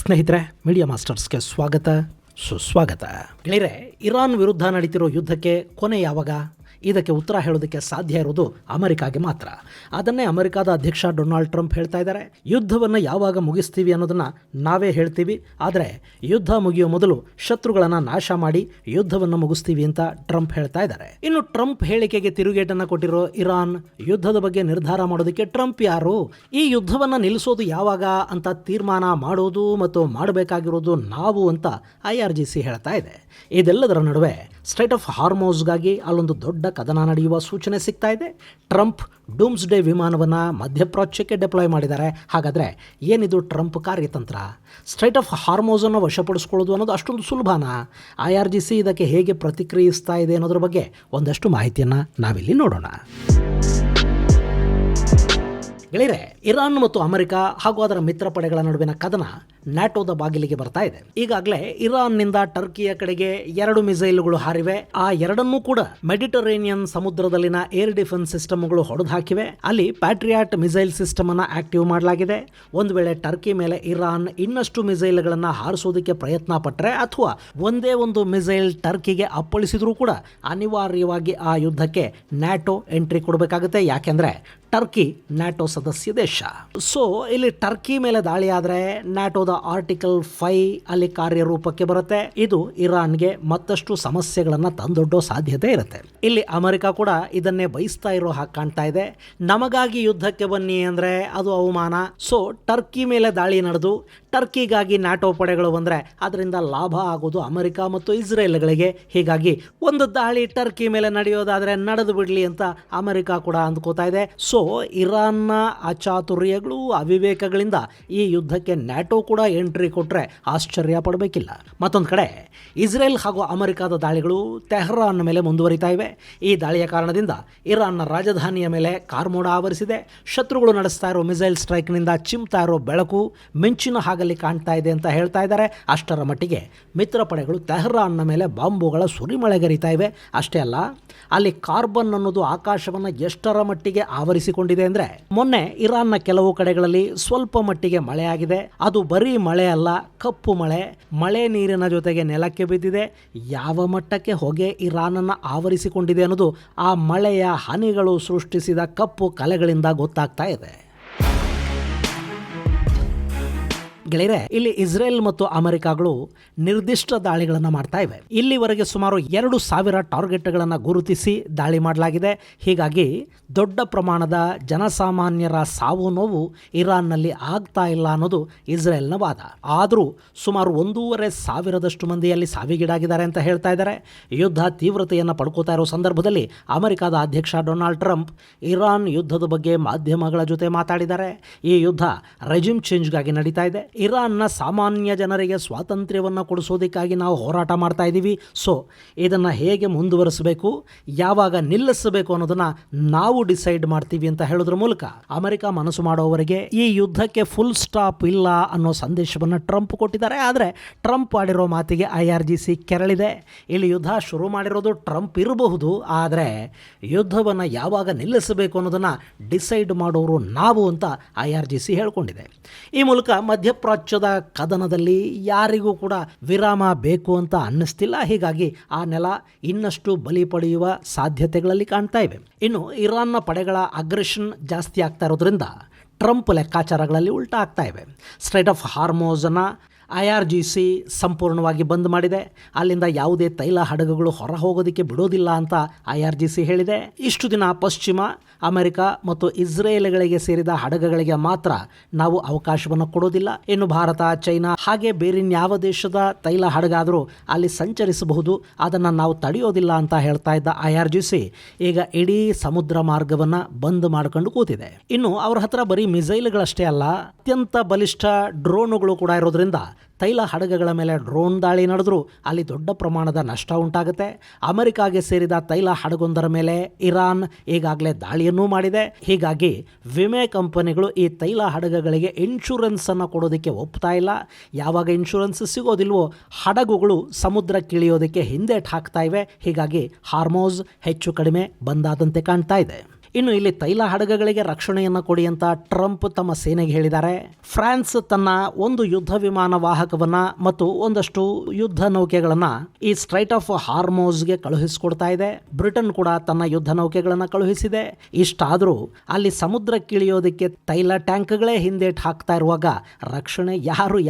ಸ್ನೇಹಿತರೆ, ಮೀಡಿಯಾ ಮಾಸ್ಟರ್ಸ್ಗೆ ಸ್ವಾಗತ ಸುಸ್ವಾಗತ. ಗೆಳೆಯರೆ, ಇರಾನ್ ವಿರುದ್ಧ ನಡೀತಿರೋ ಯುದ್ಧಕ್ಕೆ ಕೊನೆ ಯಾವಾಗ? ಇದಕ್ಕೆ ಉತ್ತರ ಹೇಳೋದಕ್ಕೆ ಸಾಧ್ಯ ಇರೋದು ಅಮೆರಿಕಾಗೆ ಮಾತ್ರ. ಅದನ್ನೇ ಅಮೆರಿಕಾದ ಅಧ್ಯಕ್ಷ ಡೊನಾಲ್ಡ್ ಟ್ರಂಪ್ ಹೇಳ್ತಾ ಇದ್ದಾರೆ. ಯುದ್ಧವನ್ನು ಯಾವಾಗ ಮುಗಿಸ್ತೀವಿ ಅನ್ನೋದನ್ನು ನಾವೇ ಹೇಳ್ತೀವಿ, ಆದರೆ ಯುದ್ಧ ಮುಗಿಯೋ ಮೊದಲು ಶತ್ರುಗಳನ್ನು ನಾಶ ಮಾಡಿ ಯುದ್ಧವನ್ನು ಮುಗಿಸ್ತೀವಿ ಅಂತ ಟ್ರಂಪ್ ಹೇಳ್ತಾ ಇದ್ದಾರೆ. ಇನ್ನು ಟ್ರಂಪ್ ಹೇಳಿಕೆಗೆ ತಿರುಗೇಟನ್ನು ಕೊಟ್ಟಿರೋ ಇರಾನ್ ಯುದ್ಧದ ಬಗ್ಗೆ ನಿರ್ಧಾರ ಮಾಡೋದಕ್ಕೆ ಟ್ರಂಪ್ ಯಾರು? ಈ ಯುದ್ಧವನ್ನು ನಿಲ್ಲಿಸೋದು ಯಾವಾಗ ಅಂತ ತೀರ್ಮಾನ ಮಾಡೋದು ಮತ್ತು ಮಾಡಬೇಕಾಗಿರೋದು ನಾವು ಅಂತ IRGC ಹೇಳ್ತಾ ಇದೆ. ಇದೆಲ್ಲದರ ನಡುವೆ ಸ್ಟ್ರೈಟ್ ಆಫ್ ಹಾರ್ಮೋಸ್ಗಾಗಿ ಅಲ್ಲೊಂದು ದೊಡ್ಡ ಕದನ ನಡೆಯುವ ಸೂಚನೆ ಸಿಗ್ತಾ ಇದೆ. ಟ್ರಂಪ್ ಡೂಮ್ಸ್ಡೇ ವಿಮಾನವನ್ನು ಮಧ್ಯಪ್ರಾಚ್ಯಕ್ಕೆ ಡೆಪ್ಲಾಯ್ ಮಾಡಿದ್ದಾರೆ. ಹಾಗಾದರೆ ಏನಿದು ಟ್ರಂಪ್ ಕಾರ್ಯತಂತ್ರ? ಸ್ಟ್ರೈಟ್ ಆಫ್ ಹಾರ್ಮೋಸನ್ನು ವಶಪಡಿಸ್ಕೊಳ್ಳೋದು ಅನ್ನೋದು ಅಷ್ಟೊಂದು ಸುಲಭನಾ? IRGC ಇದಕ್ಕೆ ಹೇಗೆ ಪ್ರತಿಕ್ರಿಯಿಸ್ತಾ ಇದೆ ಅನ್ನೋದ್ರ ಬಗ್ಗೆ ಒಂದಷ್ಟು ಮಾಹಿತಿಯನ್ನು ನಾವಿಲ್ಲಿ ನೋಡೋಣ. ಗೆಳೆಯರೆ, ಇರಾನ್ ಮತ್ತು ಅಮೆರಿಕ ಹಾಗೂ ಅದರ ಮಿತ್ರ ಪಡೆಗಳ ನಡುವಿನ ಕದನ ನ್ಯಾಟೋದ ಬಾಗಿಲಿಗೆ ಬರ್ತಾ ಇದೆ. ಈಗಾಗಲೇ ಇರಾನ್ನಿಂದ ಟರ್ಕಿಯ ಕಡೆಗೆ 2 ಮಿಸೈಲ್ಗಳು ಹಾರಿವೆ. ಆ ಎರಡನ್ನೂ ಕೂಡ ಮೆಡಿಟರೇನಿಯನ್ ಸಮುದ್ರದಲ್ಲಿನ ಏರ್ ಡಿಫೆನ್ಸ್ ಸಿಸ್ಟಮ್ಗಳು ಹೊಡೆದು ಹಾಕಿವೆ. ಅಲ್ಲಿ ಪ್ಯಾಟ್ರಿಯಾಟ್ ಮಿಸೈಲ್ ಸಿಸ್ಟಮ್ ಅನ್ನು ಆಕ್ಟಿವ್ ಮಾಡಲಾಗಿದೆ. ಒಂದು ವೇಳೆ ಟರ್ಕಿ ಮೇಲೆ ಇರಾನ್ ಇನ್ನಷ್ಟು ಮಿಸೈಲ್ಗಳನ್ನು ಹಾರಿಸೋದಕ್ಕೆ ಪ್ರಯತ್ನ ಪಟ್ಟರೆ ಅಥವಾ ಒಂದೇ ಒಂದು ಮಿಸೈಲ್ ಟರ್ಕಿಗೆ ಅಪ್ಪಳಿಸಿದ್ರೂ ಕೂಡ ಅನಿವಾರ್ಯವಾಗಿ ಆ ಯುದ್ಧಕ್ಕೆ ನ್ಯಾಟೋ ಎಂಟ್ರಿ ಕೊಡಬೇಕಾಗುತ್ತೆ. ಯಾಕೆಂದ್ರೆ ಟರ್ಕಿ ನ್ಯಾಟೋ ಸದಸ್ಯ ದೇಶ. ಸೊ ಇಲ್ಲಿ ಟರ್ಕಿ ಮೇಲೆ ದಾಳಿ ಆದರೆ ನ್ಯಾಟೋದ ಆರ್ಟಿಕಲ್ 5 ಅಲ್ಲಿ ಕಾರ್ಯರೂಪಕ್ಕೆ ಬರುತ್ತೆ. ಇದು ಇರಾನ್ಗೆ ಮತ್ತಷ್ಟು ಸಮಸ್ಯೆಗಳನ್ನು ತಂದೊಡ್ಡೋ ಸಾಧ್ಯತೆ ಇರುತ್ತೆ. ಇಲ್ಲಿ ಅಮೆರಿಕ ಕೂಡ ಇದನ್ನೇ ಬಯಸ್ತಾ ಇರೋ ಹಾಗೆ ಕಾಣ್ತಾ ಇದೆ. ನಮಗಾಗಿ ಯುದ್ಧಕ್ಕೆ ಬನ್ನಿ ಅಂದರೆ ಅದು ಅವಮಾನ. ಸೊ ಟರ್ಕಿ ಮೇಲೆ ದಾಳಿ ನಡೆದು ಟರ್ಕಿಗಾಗಿ ನ್ಯಾಟೋ ಪಡೆಗಳು ಬಂದರೆ ಅದರಿಂದ ಲಾಭ ಆಗೋದು ಅಮೆರಿಕ ಮತ್ತು ಇಸ್ರೇಲ್ಗಳಿಗೆ. ಹೀಗಾಗಿ ಒಂದು ದಾಳಿ ಟರ್ಕಿ ಮೇಲೆ ನಡೆಯೋದಾದರೆ ನಡೆದು ಬಿಡಲಿ ಅಂತ ಅಮೆರಿಕ ಕೂಡ ಅಂದ್ಕೋತಾ ಇದೆ. ಸೊ ಇರಾನ್ನ ಅಚಾತುರ್ಯಗಳು ಅವಿವೇಕಗಳಿಂದ ಈ ಯುದ್ಧಕ್ಕೆ ನ್ಯಾಟೋ ಕೂಡ ಎಂಟ್ರಿ ಕೊಟ್ಟರೆ ಆಶ್ಚರ್ಯ ಪಡಬೇಕಿಲ್ಲ. ಮತ್ತೊಂದು ಕಡೆ ಇಸ್ರೇಲ್ ಹಾಗೂ ಅಮೆರಿಕದ ದಾಳಿಗಳು ತೆಹರಾನ್ ಮೇಲೆ ಮುಂದುವರಿತಾ ಇವೆ. ಈ ದಾಳಿಯ ಕಾರಣದಿಂದ ಇರಾನ್ನ ರಾಜಧಾನಿಯ ಮೇಲೆ ಕಾರ್ಮೋಡ ಆವರಿಸಿದೆ. ಶತ್ರುಗಳು ನಡೆಸ್ತಾ ಇರೋ ಮಿಸೈಲ್ ಸ್ಟ್ರೈಕ್ನಿಂದ ಚಿಮ್ತಾ ಇರೋ ಬೆಳಕು ಮಿಂಚಿನ ಹಾಗಲ್ಲಿ ಕಾಣ್ತಾ ಇದೆ ಅಂತ ಹೇಳ್ತಾ ಇದ್ದಾರೆ. ಅಷ್ಟರ ಮಟ್ಟಿಗೆ ಮಿತ್ರ ಪಡೆಗಳು ತೆಹರಾನ್ನ ಮೇಲೆ ಬಾಂಬುಗಳ ಸುರಿಮಳೆಗರಿತಾ ಇವೆ. ಅಷ್ಟೇ ಅಲ್ಲ, ಅಲ್ಲಿ ಕಾರ್ಬನ್ ಅನ್ನೋದು ಆಕಾಶವನ್ನು ಎಷ್ಟರ ಮಟ್ಟಿಗೆ ಆವರಿಸಿಕೊಂಡಿದೆ ಅಂದರೆ, ಮೊನ್ನೆ ಇರಾನ್ನ ಕೆಲವು ಕಡೆಗಳಲ್ಲಿ ಸ್ವಲ್ಪ ಮಟ್ಟಿಗೆ ಮಳೆ ಆಗಿದೆ. ಅದು ಬರೀ ಮಳೆ ಅಲ್ಲ, ಕಪ್ಪು ಮಳೆ. ಮಳೆ ನೀರಿನ ಜೊತೆಗೆ ನೆಲಕ್ಕೆ ಬಿದ್ದಿದೆ. ಯಾವ ಮಟ್ಟಕ್ಕೆ ಹೊಗೆ ಇರಾನನ್ನು ಆವರಿಸಿಕೊಂಡಿದೆ ಅನ್ನೋದು ಆ ಮಳೆಯ ಹನಿಗಳು ಸೃಷ್ಟಿಸಿದ ಕಪ್ಪು ಕಲೆಗಳಿಂದ ಗೊತ್ತಾಗ್ತಾ ಇದೆ. ಗೆಳೆಯರೆ, ಇಲ್ಲಿ ಇಸ್ರೇಲ್ ಮತ್ತು ಅಮೆರಿಕಗಳು ನಿರ್ದಿಷ್ಟ ದಾಳಿಗಳನ್ನು ಮಾಡ್ತಾ ಇವೆ. ಇಲ್ಲಿವರೆಗೆ ಸುಮಾರು 2,000 ಟಾರ್ಗೆಟ್ಗಳನ್ನು ಗುರುತಿಸಿ ದಾಳಿ ಮಾಡಲಾಗಿದೆ. ಹೀಗಾಗಿ ದೊಡ್ಡ ಪ್ರಮಾಣದ ಜನಸಾಮಾನ್ಯರ ಸಾವು ನೋವು ಇರಾನ್ನಲ್ಲಿ ಆಗ್ತಾ ಇಲ್ಲ ಅನ್ನೋದು ಇಸ್ರೇಲ್ನ ವಾದ. ಆದರೂ ಸುಮಾರು 1,500 ಮಂದಿಯಲ್ಲಿ ಸಾವಿಗೀಡಾಗಿದ್ದಾರೆ ಅಂತ ಹೇಳ್ತಾ ಇದ್ದಾರೆ. ಯುದ್ಧ ತೀವ್ರತೆಯನ್ನು ಪಡ್ಕೋತಾ ಇರೋ ಸಂದರ್ಭದಲ್ಲಿ ಅಮೆರಿಕದ ಅಧ್ಯಕ್ಷ ಡೊನಾಲ್ಡ್ ಟ್ರಂಪ್ ಇರಾನ್ ಯುದ್ಧದ ಬಗ್ಗೆ ಮಾಧ್ಯಮಗಳ ಜೊತೆ ಮಾತಾಡಿದ್ದಾರೆ. ಈ ಯುದ್ಧ ರೆಜಿಮ್ ಚೇಂಜ್ಗಾಗಿ ನಡೀತಾ ಇದೆ. ಇರಾನ್ನ ಸಾಮಾನ್ಯ ಜನರಿಗೆ ಸ್ವಾತಂತ್ರ್ಯವನ್ನು ಕೊಡಿಸೋದಕ್ಕಾಗಿ ನಾವು ಹೋರಾಟ ಮಾಡ್ತಾ ಇದ್ದೀವಿ. ಸೊ ಇದನ್ನು ಹೇಗೆ ಮುಂದುವರಿಸಬೇಕು, ಯಾವಾಗ ನಿಲ್ಲಿಸಬೇಕು ಅನ್ನೋದನ್ನು ನಾವು ಡಿಸೈಡ್ ಮಾಡ್ತೀವಿ ಅಂತ ಹೇಳೋದ್ರ ಮೂಲಕ ಅಮೆರಿಕ ಮನಸ್ಸು ಮಾಡೋವರೆಗೆ ಈ ಯುದ್ಧಕ್ಕೆ ಫುಲ್ ಸ್ಟಾಪ್ ಇಲ್ಲ ಅನ್ನೋ ಸಂದೇಶವನ್ನು ಟ್ರಂಪ್ ಕೊಟ್ಟಿದ್ದಾರೆ. ಆದರೆ ಟ್ರಂಪ್ ಆಡಿರೋ ಮಾತಿಗೆ IRGC ಕೆರಳಿದೆ. ಇಲ್ಲಿ ಯುದ್ಧ ಶುರು ಮಾಡಿರೋದು ಟ್ರಂಪ್ ಇರಬಹುದು, ಆದರೆ ಯುದ್ಧವನ್ನು ಯಾವಾಗ ನಿಲ್ಲಿಸಬೇಕು ಅನ್ನೋದನ್ನು ಡಿಸೈಡ್ ಮಾಡೋರು ನಾವು ಅಂತ IRGC ಹೇಳ್ಕೊಂಡಿದೆ. ಈ ಮೂಲಕ ಮಧ್ಯಪ್ರಾಚ್ಯದ ಕದನದಲ್ಲಿ ಯಾರಿಗೂ ಕೂಡ ವಿರಾಮ ಬೇಕು ಅಂತ ಅನ್ನಿಸ್ತಿಲ್ಲ. ಹೀಗಾಗಿ ಆ ನೆಲ ಇನ್ನಷ್ಟು ಬಲಿ ಪಡೆಯುವ ಸಾಧ್ಯತೆಗಳಲ್ಲಿ ಕಾಣ್ತಾ ಇವೆ. ಇನ್ನು ಇರಾನ್ನ ಪಡೆಗಳ ಅಗ್ರೆಷನ್ ಜಾಸ್ತಿ ಆಗ್ತಾ ಇರೋದ್ರಿಂದ ಟ್ರಂಪ್ ಲೆಕ್ಕಾಚಾರಗಳಲ್ಲಿ ಉಲ್ಟಾ ಆಗ್ತಾ ಇವೆ. ಸ್ಟ್ರೈಟ್ ಆಫ್ ಹಾರ್ಮೋಸನ್ನು IRGC ಸಂಪೂರ್ಣವಾಗಿ ಬಂದ್ ಮಾಡಿದೆ. ಅಲ್ಲಿಂದ ಯಾವುದೇ ತೈಲ ಹಡಗುಗಳು ಹೊರ ಹೋಗೋದಕ್ಕೆ ಬಿಡೋದಿಲ್ಲ ಅಂತ IRGC ಹೇಳಿದೆ. ಇಷ್ಟು ದಿನ ಪಶ್ಚಿಮ ಅಮೆರಿಕ ಮತ್ತು ಇಸ್ರೇಲ್ಗಳಿಗೆ ಸೇರಿದ ಹಡಗುಗಳಿಗೆ ಮಾತ್ರ ನಾವು ಅವಕಾಶವನ್ನು ಕೊಡೋದಿಲ್ಲ. ಇನ್ನು ಭಾರತ, ಚೈನಾ ಹಾಗೆ ಬೇರಿನ್ಯಾವ ದೇಶದ ತೈಲ ಹಡಗಾದರೂ ಅಲ್ಲಿ ಸಂಚರಿಸಬಹುದು, ಅದನ್ನು ನಾವು ತಡೆಯೋದಿಲ್ಲ ಅಂತ ಹೇಳ್ತಾ ಇದ್ದ IRGC ಈಗ ಇಡೀ ಸಮುದ್ರ ಮಾರ್ಗವನ್ನು ಬಂದ್ ಮಾಡ್ಕೊಂಡು ಕೂತಿದೆ. ಇನ್ನು ಅವ್ರ ಹತ್ರ ಬರೀ ಮಿಸೈಲ್ಗಳಷ್ಟೇ ಅಲ್ಲ, ಅತ್ಯಂತ ಬಲಿಷ್ಠ ಡ್ರೋನುಗಳು ಕೂಡ ಇರೋದ್ರಿಂದ ತೈಲ ಹಡಗುಗಳ ಮೇಲೆ ಡ್ರೋನ್ ದಾಳಿ ನಡೆದರೂ ಅಲ್ಲಿ ದೊಡ್ಡ ಪ್ರಮಾಣದ ನಷ್ಟ ಉಂಟಾಗುತ್ತೆ. ಅಮೆರಿಕಾಗೆ ಸೇರಿದ ತೈಲ ಹಡಗೊಂದರ ಮೇಲೆ ಇರಾನ್ ಈಗಾಗಲೇ ದಾಳಿಯನ್ನೂ ಮಾಡಿದೆ. ಹೀಗಾಗಿ ವಿಮೆ ಕಂಪನಿಗಳು ಈ ತೈಲ ಹಡಗುಗಳಿಗೆ ಇನ್ಶೂರೆನ್ಸನ್ನು ಕೊಡೋದಕ್ಕೆ ಒಪ್ತಾ ಇಲ್ಲ. ಯಾವಾಗ ಇನ್ಶೂರೆನ್ಸ್ ಸಿಗೋದಿಲ್ವೋ ಹಡಗುಗಳು ಸಮುದ್ರಕ್ಕಿಳಿಯೋದಕ್ಕೆ ಹಿಂದೇಟು ಹಾಕ್ತಾ ಇವೆ. ಹೀಗಾಗಿ ಹಾರ್ಮೋಸ್ ಹೆಚ್ಚು ಕಡಿಮೆ ಬಂದಾದಂತೆ ಕಾಣ್ತಾ ಇದೆ. ಇನ್ನು ಇಲ್ಲಿ ತೈಲ ಹಡಗುಗಳಿಗೆ ರಕ್ಷಣೆಯನ್ನು ಕೊಡಿ ಅಂತ ಟ್ರಂಪ್ ತಮ್ಮ ಸೇನೆಗೆ ಹೇಳಿದ್ದಾರೆ. ಫ್ರಾನ್ಸ್ ತನ್ನ ಒಂದು ಯುದ್ಧ ವಿಮಾನ ವಾಹಕವನ್ನ ಮತ್ತು ಒಂದಷ್ಟು ಯುದ್ಧ ನೌಕೆಗಳನ್ನ ಈ ಸ್ಟ್ರೈಟ್ ಆಫ್ ಹಾರ್ಮೋಸ್ಗೆ ಕಳುಹಿಸಿಕೊಡ್ತಾ ಇದೆ. ಬ್ರಿಟನ್ ಕೂಡ ತನ್ನ ಯುದ್ಧ ನೌಕೆಗಳನ್ನ ಕಳುಹಿಸಿದೆ. ಇಷ್ಟಾದರೂ ಅಲ್ಲಿ ಸಮುದ್ರಕ್ಕಿಳಿಯೋದಕ್ಕೆ ತೈಲ ಟ್ಯಾಂಕ್ಗಳೇ ಹಿಂದೇಟ್ ಹಾಕ್ತಾ ಇರುವಾಗ ರಕ್ಷಣೆ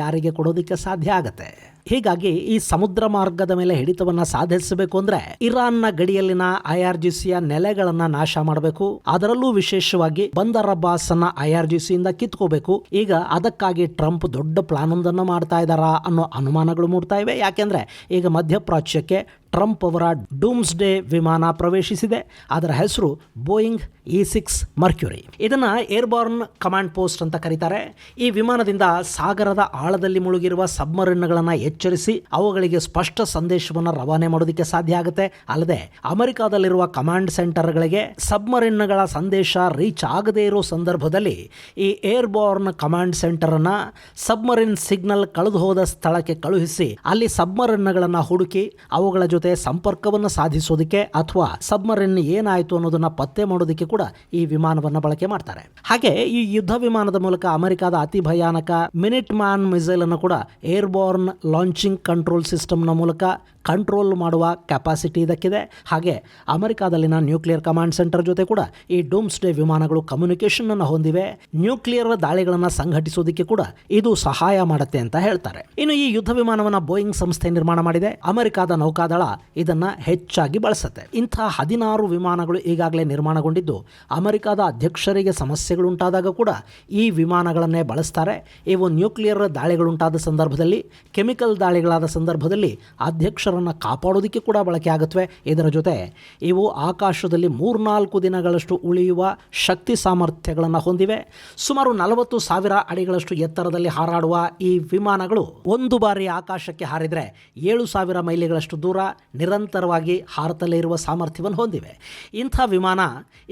ಯಾರಿಗೆ ಕೊಡೋದಕ್ಕೆ ಸಾಧ್ಯ ಆಗತ್ತೆ? ಹೀಗಾಗಿ ಈ ಸಮುದ್ರ ಮಾರ್ಗದ ಮೇಲೆ ಹಿಡಿತವನ್ನ ಸಾಧಿಸಬೇಕು ಅಂದ್ರೆ ಇರಾನ್ನ ಗಡಿಯಲ್ಲಿನ IRGCಯ ನೆಲೆಗಳನ್ನ ನಾಶ ಮಾಡಬೇಕು. ಅದರಲ್ಲೂ ವಿಶೇಷವಾಗಿ ಬಂದರ್ ಅಬ್ಬಾಸ್ ಅನ್ನ IRGCಯಿಂದ ಕಿತ್ಕೋಬೇಕು. ಈಗ ಅದಕ್ಕಾಗಿ ಟ್ರಂಪ್ ದೊಡ್ಡ ಪ್ಲಾನ್ ಒಂದನ್ನು ಮಾಡ್ತಾ ಇದ್ದಾರಾ ಅನ್ನೋ ಅನುಮಾನಗಳು ಮೂಡ್ತಾ ಇವೆ. ಯಾಕೆಂದ್ರೆ ಈಗ ಮಧ್ಯಪ್ರಾಚ್ಯಕ್ಕೆ ಟ್ರಂಪ್ ಅವರ ಡೂಮ್ಸ್ಡೇ ವಿಮಾನ ಪ್ರವೇಶಿಸಿದೆ. ಅದರ ಹೆಸರು ಬೋಯಿಂಗ್ E6 ಮರ್ಕ್ಯುರಿ. ಇದನ್ನ ಏರ್ಬಾರ್ನ್ ಕಮಾಂಡ್ ಪೋಸ್ಟ್ ಅಂತ ಕರೀತಾರೆ. ಈ ವಿಮಾನದಿಂದ ಸಾಗರದ ಆಳದಲ್ಲಿ ಮುಳುಗಿರುವ ಸಬ್ಮರಿನ್ಗಳನ್ನು ಎಚ್ಚರಿಸಿ ಅವುಗಳಿಗೆ ಸ್ಪಷ್ಟ ಸಂದೇಶವನ್ನು ರವಾನೆ ಮಾಡೋದಕ್ಕೆ ಸಾಧ್ಯ ಆಗುತ್ತೆ. ಅಲ್ಲದೆ ಅಮೆರಿಕಾದಲ್ಲಿರುವ ಕಮಾಂಡ್ ಸೆಂಟರ್ಗಳಿಗೆ ಸಬ್ಮರಿನ್ಗಳ ಸಂದೇಶ ರೀಚ್ ಆಗದೇ ಇರೋ ಸಂದರ್ಭದಲ್ಲಿ ಈ ಏರ್ಬಾರ್ನ್ ಕಮಾಂಡ್ ಸೆಂಟರ್ ಅನ್ನ ಸಬ್ಮರಿನ್ ಸಿಗ್ನಲ್ ಕಳೆದು ಹೋದ ಸ್ಥಳಕ್ಕೆ ಕಳುಹಿಸಿ ಅಲ್ಲಿ ಸಬ್ಮರಿನ್ಗಳನ್ನು ಹುಡುಕಿ ಅವುಗಳ ಜೊತೆ ಸಂಪರ್ಕವನ್ನು ಸಾಧಿಸೋದಕ್ಕೆ ಅಥವಾ ಸಬ್ಮರಿನ್ ಏನಾಯಿತು ಅನ್ನೋದನ್ನ ಪತ್ತೆ ಮಾಡೋದಕ್ಕೆ ಕೂಡ ಈ ವಿಮಾನವನ್ನು ಬಳಕೆ ಮಾಡ್ತಾರೆ. ಹಾಗೆ ಈ ಯುದ್ಧ ವಿಮಾನದ ಮೂಲಕ ಅಮೆರಿಕದ ಅತಿ ಭಯಾನಕ ಮಿನಿಟ್ ಮ್ಯಾನ್ ಮಿಸೈಲ್ ಅನ್ನು ಕೂಡ ಏರ್ಬೋರ್ನ್ ಲಾಂಚಿಂಗ್ ಕಂಟ್ರೋಲ್ ಸಿಸ್ಟಮ್ನ ಮೂಲಕ ಕಂಟ್ರೋಲ್ ಮಾಡುವ ಕೆಪಾಸಿಟಿ ಇದಕ್ಕಿದೆ. ಹಾಗೆ ಅಮೆರಿಕಾದಲ್ಲಿನ ನ್ಯೂಕ್ಲಿಯರ್ ಕಮಾಂಡ್ ಸೆಂಟರ್ ಜೊತೆ ಕೂಡ ಈ ಡೂಮ್ಸ್ಡೇ ವಿಮಾನಗಳು ಕಮ್ಯುನಿಕೇಷನ್ ಅನ್ನು ಹೊಂದಿವೆ. ನ್ಯೂಕ್ಲಿಯರ್ ದಾಳಿಗಳನ್ನು ಸಂಘಟಿಸೋದಕ್ಕೆ ಕೂಡ ಇದು ಸಹಾಯ ಮಾಡುತ್ತೆ ಅಂತ ಹೇಳ್ತಾರೆ. ಇನ್ನು ಈ ಯುದ್ಧ ವಿಮಾನವನ್ನು ಬೋಯಿಂಗ್ ಸಂಸ್ಥೆ ನಿರ್ಮಾಣ ಮಾಡಿದೆ. ಅಮೆರಿಕಾದ ನೌಕಾದಳ ಇದನ್ನ ಹೆಚ್ಚಾಗಿ ಬಳಸುತ್ತೆ. ಇಂಥ 16 ವಿಮಾನಗಳು ಈಗಾಗಲೇ ನಿರ್ಮಾಣಗೊಂಡಿದ್ದು ಅಮೆರಿಕಾದ ಅಧ್ಯಕ್ಷರಿಗೆ ಸಮಸ್ಯೆಗಳುಂಟಾದಾಗ ಕೂಡ ಈ ವಿಮಾನಗಳನ್ನೇ ಬಳಸ್ತಾರೆ. ಇವು ನ್ಯೂಕ್ಲಿಯರ್ ದಾಳಿಗಳುಂಟಾದ ಸಂದರ್ಭದಲ್ಲಿ, ಕೆಮಿಕಲ್ ದಾಳಿಗಳಾದ ಸಂದರ್ಭದಲ್ಲಿ ಅಧ್ಯಕ್ಷರನ್ನು ಕಾಪಾಡೋದಕ್ಕೆ ಕೂಡ ಬಳಕೆ ಆಗುತ್ತವೆ. ಇದರ ಜೊತೆ ಇವು ಆಕಾಶದಲ್ಲಿ 3-4 ದಿನಗಳಷ್ಟು ಉಳಿಯುವ ಶಕ್ತಿ ಸಾಮರ್ಥ್ಯಗಳನ್ನು ಹೊಂದಿವೆ. ಸುಮಾರು 40,000 ಅಡಿಗಳಷ್ಟು ಎತ್ತರದಲ್ಲಿ ಹಾರಾಡುವ ಈ ವಿಮಾನಗಳು ಒಂದು ಬಾರಿ ಆಕಾಶಕ್ಕೆ ಹಾರಿದರೆ 7,000 ಮೈಲಿಗಳಷ್ಟು ದೂರ ನಿರಂತರವಾಗಿ ಹಾರತಲೇ ಇರುವ ಸಾಮರ್ಥ್ಯವನ್ನು ಹೊಂದಿವೆ. ಇಂಥ ವಿಮಾನ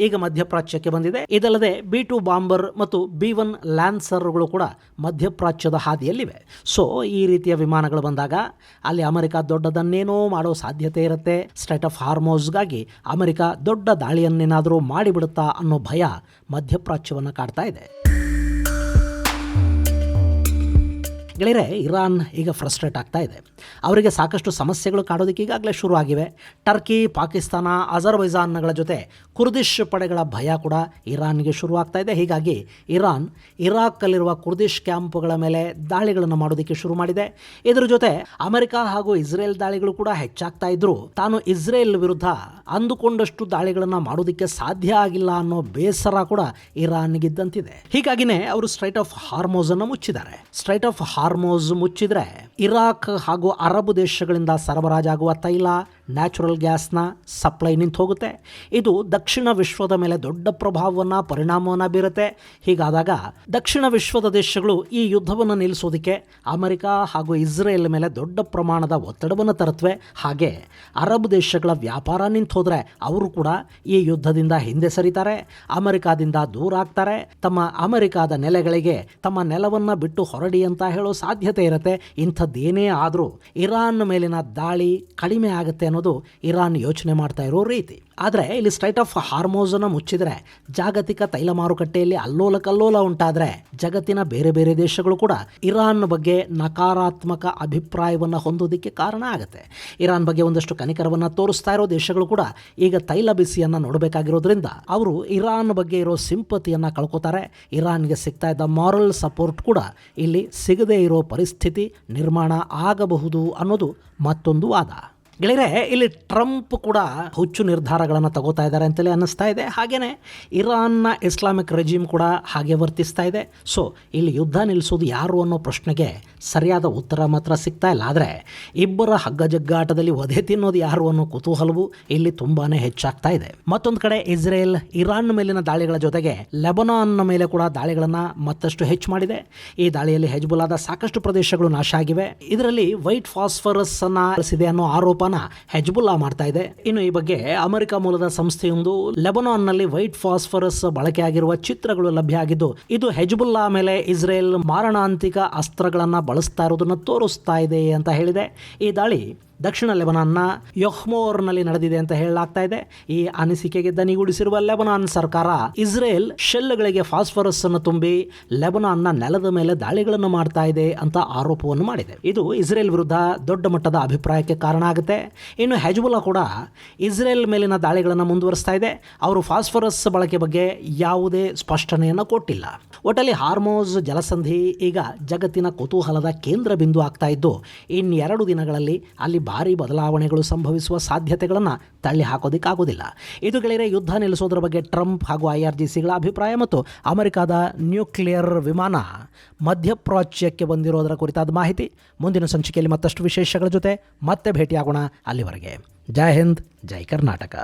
ಈಗ ಮಧ್ಯಪ್ರಾಚ್ಯಕ್ಕೆ ಬಂದಿದೆ. ಇದಲ್ಲದೆ B-2 ಬಾಂಬರ್ ಮತ್ತು B-1 ಲ್ಯಾನ್ಸರ್ಗಳು ಕೂಡ ಮಧ್ಯಪ್ರಾಚ್ಯದ ಹಾದಿಯಲ್ಲಿವೆ. ಸೊ ಈ ರೀತಿಯ ವಿಮಾನಗಳು ಬಂದಾಗ ಅಲ್ಲಿ ಅಮೆರಿಕ ದೊಡ್ಡದನ್ನೇನೋ ಮಾಡೋ ಸಾಧ್ಯತೆ ಇರುತ್ತೆ. ಸ್ಟ್ರೈಟ್ ಆಫ್ ಹಾರ್ಮೋಸ್ಗಾಗಿ ಅಮೆರಿಕ ದೊಡ್ಡ ದಾಳಿಯನ್ನೇನಾದರೂ ಮಾಡಿಬಿಡುತ್ತಾ ಅನ್ನೋ ಭಯ ಮಧ್ಯಪ್ರಾಚ್ಯವನ್ನು ಕಾಡ್ತಾ ಇದೆ. ಗೆಳೆಯರೆ, ಇರಾನ್ ಈಗ ಫ್ರಸ್ಟ್ರೇಟ್ ಆಗ್ತಾ ಇದೆ. ಅವರಿಗೆ ಸಾಕಷ್ಟು ಸಮಸ್ಯೆಗಳು ಕಾಡೋದಕ್ಕೆ ಈಗಾಗಲೇ ಶುರು ಆಗಿವೆ. ಟರ್ಕಿ, ಪಾಕಿಸ್ತಾನ, ಅಜರ್ಬೈಜಾನ್ಗಳ ಜೊತೆ ಕುರ್ದಿಶ್ ಪಡೆಗಳ ಭಯ ಕೂಡ ಇರಾನ್ಗೆ ಶುರುವಾಗ್ತಾ ಇದೆ. ಹೀಗಾಗಿ ಇರಾನ್ ಇರಾಕ್ಕಲ್ಲಿರುವ ಕುರ್ದಿಶ್ ಕ್ಯಾಂಪ್ಗಳ ಮೇಲೆ ದಾಳಿಗಳನ್ನು ಮಾಡೋದಕ್ಕೆ ಶುರು ಮಾಡಿದೆ. ಇದರ ಜೊತೆ ಅಮೆರಿಕ ಹಾಗೂ ಇಸ್ರೇಲ್ ದಾಳಿಗಳು ಕೂಡ ಹೆಚ್ಚಾಗ್ತಾ ಇದ್ರು. ತಾನು ಇಸ್ರೇಲ್ ವಿರುದ್ಧ ಅಂದುಕೊಂಡಷ್ಟು ದಾಳಿಗಳನ್ನು ಮಾಡೋದಕ್ಕೆ ಸಾಧ್ಯ ಆಗಿಲ್ಲ ಅನ್ನೋ ಬೇಸರ ಕೂಡ ಇರಾನ್ಗಿದ್ದಂತಿದೆ. ಹೀಗಾಗಿನೇ ಅವರು ಸ್ಟ್ರೈಟ್ ಆಫ್ ಹಾರ್ಮೋಸ್ ಅನ್ನು ಮುಚ್ಚಿದ್ದಾರೆ. ಸ್ಟ್ರೈಟ್ ಆಫ್ ಹಾರ್ಮೋಸ್ ಮುಚ್ಚಿದ್ರೆ ಇರಾಕ್ ಹಾಗೂ ಅರಬ್ ದೇಶಗಳಿಂದ ಸರಬರಾಜಾಗುವ ತೈಲ, ನ್ಯಾಚುರಲ್ ಗ್ಯಾಸ್ನ ಸಪ್ಲೈ ನಿಂತು ಹೋಗುತ್ತೆ. ಇದು ದಕ್ಷಿಣ ವಿಶ್ವದ ಮೇಲೆ ದೊಡ್ಡ ಪ್ರಭಾವವನ್ನು, ಪರಿಣಾಮವನ್ನು ಬೀರುತ್ತೆ. ಹೀಗಾದಾಗ ದಕ್ಷಿಣ ವಿಶ್ವದ ದೇಶಗಳು ಈ ಯುದ್ಧವನ್ನು ನಿಲ್ಲಿಸೋದಕ್ಕೆ ಅಮೆರಿಕ ಹಾಗೂ ಇಸ್ರೇಲ್ ಮೇಲೆ ದೊಡ್ಡ ಪ್ರಮಾಣದ ಒತ್ತಡವನ್ನು ತರುತ್ತವೆ. ಹಾಗೆ ಅರಬ್ ದೇಶಗಳ ವ್ಯಾಪಾರ ನಿಂತು ಹೋದರೆ ಅವರು ಕೂಡ ಈ ಯುದ್ಧದಿಂದ ಹಿಂದೆ ಸರಿತಾರೆ, ಅಮೆರಿಕಾದಿಂದ ದೂರ ಆಗ್ತಾರೆ. ತಮ್ಮ ಅಮೆರಿಕಾದ ನೆಲೆಗಳಿಗೆ ತಮ್ಮ ನೆಲವನ್ನು ಬಿಟ್ಟು ಹೊರಡಿ ಅಂತ ಹೇಳೋ ಸಾಧ್ಯತೆ ಇರುತ್ತೆ. ಇಂಥದ್ದೇನೇ ಆದರೂ ಇರಾನ್ ಮೇಲಿನ ದಾಳಿ ಕಡಿಮೆ ಆಗುತ್ತೆ ಅನ್ನೋದು ಇರಾನ್ ಯೋಚನೆ ಮಾಡ್ತಾ ಇರೋ ರೀತಿ. ಆದರೆ ಇಲ್ಲಿ ಸ್ಟ್ರೈಟ್ ಆಫ್ ಹಾರ್ಮೋಸನ್ನು ಮುಚ್ಚಿದರೆ ಜಾಗತಿಕ ತೈಲ ಮಾರುಕಟ್ಟೆಯಲ್ಲಿ ಅಲ್ಲೋಲ ಕಲ್ಲೋಲ ಉಂಟಾದರೆ ಜಗತ್ತಿನ ಬೇರೆ ಬೇರೆ ದೇಶಗಳು ಕೂಡ ಇರಾನ್ ಬಗ್ಗೆ ನಕಾರಾತ್ಮಕ ಅಭಿಪ್ರಾಯವನ್ನು ಹೊಂದೋದಕ್ಕೆ ಕಾರಣ ಆಗುತ್ತೆ. ಇರಾನ್ ಬಗ್ಗೆ ಒಂದಷ್ಟು ಕನಿಕರವನ್ನು ತೋರಿಸ್ತಾ ಇರೋ ದೇಶಗಳು ಕೂಡ ಈಗ ತೈಲ ಬಿಸಿಯನ್ನು ನೋಡಬೇಕಾಗಿರೋದ್ರಿಂದ ಅವರು ಇರಾನ್ ಬಗ್ಗೆ ಇರೋ ಸಿಂಪತಿಯನ್ನು ಕಳ್ಕೊತಾರೆ. ಇರಾನ್ಗೆ ಸಿಗ್ತಾ ಇದ್ದ ಮಾರಲ್ ಸಪೋರ್ಟ್ ಕೂಡ ಇಲ್ಲಿ ಸಿಗದೇ ಇರೋ ಪರಿಸ್ಥಿತಿ ನಿರ್ಮಾಣ ಆಗಬಹುದು ಅನ್ನೋದು ಮತ್ತೊಂದು ವಾದ. ಗೆಳೆಯರೆ, ಇಲ್ಲಿ ಟ್ರಂಪ್ ಕೂಡ ಹುಚ್ಚು ನಿರ್ಧಾರಗಳನ್ನು ತಗೋತಾ ಇದ್ದಾರೆ ಅಂತಲೇ ಅನ್ನಿಸ್ತಾ ಇದೆ. ಹಾಗೆಯೇ ಇರಾನ್ನ ಇಸ್ಲಾಮಿಕ್ ರೆಜಿಮ್ ಕೂಡ ಹಾಗೆ ವರ್ತಿಸ್ತಾ ಇದೆ. ಸೊ ಇಲ್ಲಿ ಯುದ್ಧ ನಿಲ್ಲಿಸೋದು ಯಾರು ಅನ್ನೋ ಪ್ರಶ್ನೆಗೆ ಸರಿಯಾದ ಉತ್ತರ ಮಾತ್ರ ಸಿಗ್ತಾ ಇಲ್ಲ. ಆದರೆ ಇಬ್ಬರ ಹಗ್ಗಜಗ್ಗಾಟದಲ್ಲಿ ವಧೆ ತಿನ್ನೋದು ಯಾರು ಅನ್ನೋ ಕುತೂಹಲವು ಇಲ್ಲಿ ತುಂಬಾ ಹೆಚ್ಚಾಗ್ತಾ ಇದೆ. ಮತ್ತೊಂದು ಕಡೆ ಇಸ್ರೇಲ್ ಇರಾನ್ ಮೇಲಿನ ದಾಳಿಗಳ ಜೊತೆಗೆ ಲೆಬನಾನ್ ಮೇಲೆ ಕೂಡ ದಾಳಿಗಳನ್ನು ಮತ್ತಷ್ಟು ಹೆಚ್ಚು ಮಾಡಿದೆ. ಈ ದಾಳಿಯಲ್ಲಿ ಹೆಜ್ಬುಲ್ಲಾದ ಸಾಕಷ್ಟು ಪ್ರದೇಶಗಳು ನಾಶ ಆಗಿವೆ. ಇದರಲ್ಲಿ ವೈಟ್ ಫಾಸ್ಫರಸ್ ಅನ್ನ ಬಳಸಿದೆ ಅನ್ನೋ ಆರೋಪ ಹೆಜ್ಬುಲ್ಲಾ ಮಾಡ್ತಾ ಇದೆ. ಇನ್ನು ಈ ಬಗ್ಗೆ ಅಮೆರಿಕ ಮೂಲದ ಸಂಸ್ಥೆಯೊಂದು ಲೆಬನಾನ್ನಲ್ಲಿ ವೈಟ್ ಫಾಸ್ಫರಸ್ ಬಳಕೆಯಾಗಿರುವ ಚಿತ್ರಗಳು ಲಭ್ಯ ಆಗಿದ್ದು, ಇದು ಹೆಜ್ಬುಲ್ಲಾ ಮೇಲೆ ಇಸ್ರೇಲ್ ಮಾರಣಾಂತಿಕ ಅಸ್ತ್ರಗಳನ್ನು ಬಳಸ್ತಾ ಇರೋದನ್ನು ತೋರಿಸ್ತಾ ಇದೆ ಅಂತ ಹೇಳಿದೆ. ಈ ದಾಳಿ ದಕ್ಷಿಣ ಲೆಬನಾನ್ನ ಯೊಹ್ಮೋರ್ನಲ್ಲಿ ನಡೆದಿದೆ ಅಂತ ಹೇಳಲಾಗ್ತಾ ಇದೆ. ಈ ಅನಿಸಿಕೆಗೆ ದನಿಗೂಡಿಸಿರುವ ಲೆಬನಾನ್ ಸರ್ಕಾರ ಇಸ್ರೇಲ್ ಶೆಲ್ಗಳಿಗೆ ಫಾಸ್ಫರಸ್ ಅನ್ನು ತುಂಬಿ ಲೆಬನಾನ್ನ ನೆಲದ ಮೇಲೆ ದಾಳಿಗಳನ್ನು ಮಾಡ್ತಾ ಇದೆ ಅಂತ ಆರೋಪವನ್ನು ಮಾಡಿದೆ. ಇದು ಇಸ್ರೇಲ್ ವಿರುದ್ಧ ದೊಡ್ಡ ಮಟ್ಟದ ಅಭಿಪ್ರಾಯಕ್ಕೆ ಕಾರಣ ಆಗುತ್ತೆ. ಇನ್ನು ಹೆಜ್ಬುಲ್ಲಾ ಕೂಡ ಇಸ್ರೇಲ್ ಮೇಲಿನ ದಾಳಿಗಳನ್ನು ಮುಂದುವರಿಸ್ತಾ ಇದೆ. ಅವರು ಫಾಸ್ಫರಸ್ ಬಳಕೆ ಬಗ್ಗೆ ಯಾವುದೇ ಸ್ಪಷ್ಟನೆಯನ್ನು ಕೊಟ್ಟಿಲ್ಲ. ಒಟ್ಟಲ್ಲಿ ಹಾರ್ಮೋಸ್ ಜಲಸಂಧಿ ಈಗ ಜಗತ್ತಿನ ಕುತೂಹಲದ ಕೇಂದ್ರ ಬಿಂದು ಆಗ್ತಾ ಇದ್ದು, ಇನ್ನೆರಡು ದಿನಗಳಲ್ಲಿ ಅಲ್ಲಿ ಭಾರಿ ಬದಲಾವಣೆಗಳು ಸಂಭವಿಸುವ ಸಾಧ್ಯತೆಗಳನ್ನು ತಳ್ಳಿ ಹಾಕೋದಿಕ್ಕಾಗೋದಿಲ್ಲ. ಇದು ಗೆಳೆಯರೆ ಯುದ್ಧ ನಿಲ್ಲಿಸೋದ್ರ ಬಗ್ಗೆ ಟ್ರಂಪ್ ಹಾಗೂ IRGCಗಳ ಅಭಿಪ್ರಾಯ ಮತ್ತು ಅಮೆರಿಕದ ನ್ಯೂಕ್ಲಿಯರ್ ವಿಮಾನ ಮಧ್ಯಪ್ರಾಚ್ಯಕ್ಕೆ ಬಂದಿರೋದರ ಕುರಿತಾದ ಮಾಹಿತಿ. ಮುಂದಿನ ಸಂಚಿಕೆಯಲ್ಲಿ ಮತ್ತಷ್ಟು ವಿಶೇಷಗಳ ಜೊತೆ ಮತ್ತೆ ಭೇಟಿಯಾಗೋಣ. ಅಲ್ಲಿವರೆಗೆ ಜೈ ಹಿಂದ್, ಜೈ ಕರ್ನಾಟಕ.